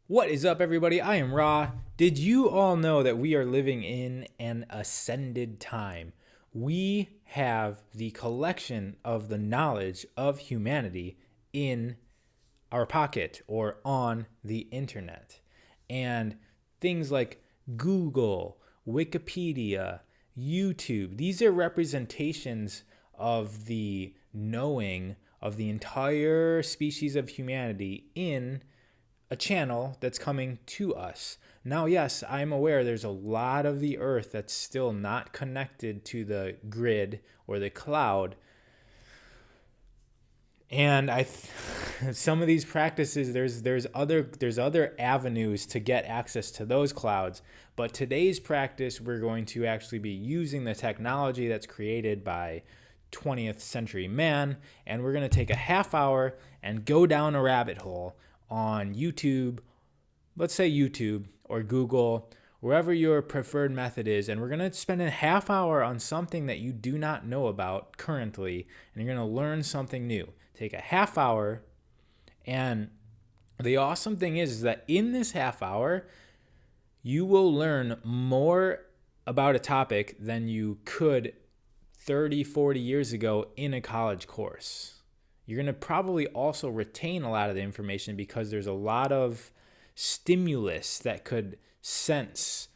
What is up, everybody? I am Ra. Did you all know that we are living in an ascended time? We have the collection of the knowledge of humanity in our pocket or on the internet. And things like Google, Wikipedia, YouTube, these are representations of the knowing of the entire species of humanity in a channel that's coming to us. Now, yes, I'm aware there's a lot of the earth that's still not connected to the grid or the cloud. And some of these practices, there's other avenues to get access to those clouds. But today's practice, we're going to actually be using the technology that's created by 20th century man, and we're going to take a half hour and go down a rabbit hole on YouTube, let's say YouTube or Google, wherever your preferred method is, and we're going to spend a half hour on something that you do not know about currently, and you're going to learn something new. Take a half hour, and the awesome thing is that in this half hour, you will learn more about a topic than you could 30, 40 years ago in a college course. You're going to probably also retain a lot of the information because there's a lot of stimulus that could sense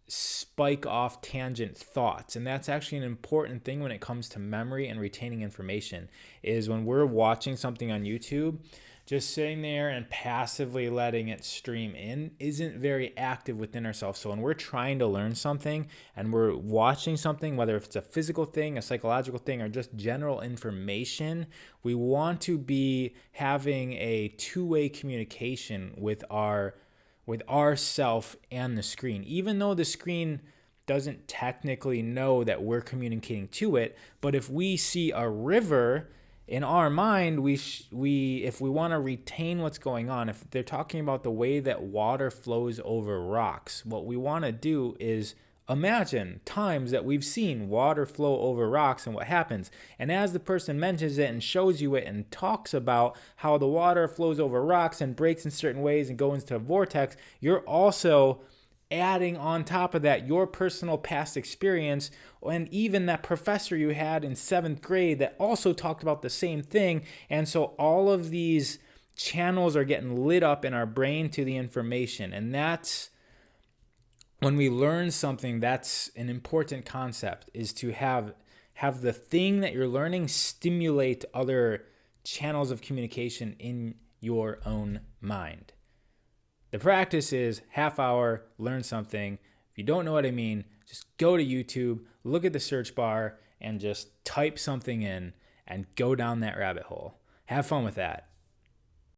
spike off tangent thoughts. And that's actually an important thing when it comes to memory and retaining information, is when we're watching something on YouTube, just sitting there and passively letting it stream in isn't very active within ourselves. So when we're trying to learn something and we're watching something, whether it's a physical thing, a psychological thing, or just general information, we want to be having a two-way communication with ourself and the screen. Even though the screen doesn't technically know that we're communicating to it, but if we see a river in our mind, if we want to retain what's going on, if they're talking about the way that water flows over rocks, what we want to do is imagine times that we've seen water flow over rocks and what happens. And as the person mentions it and shows you it and talks about how the water flows over rocks and breaks in certain ways and goes into a vortex, you're also adding on top of that your personal past experience, and even that professor you had in 7th grade that also talked about the same thing. And so all of these channels are getting lit up in our brain to the information. And that's when we learn something, that's an important concept, is to have the thing that you're learning stimulate other channels of communication in your own mind. The practice is half hour, learn something. If you don't know what I mean, just go to YouTube, look at the search bar, and just type something in and go down that rabbit hole. Have fun with that.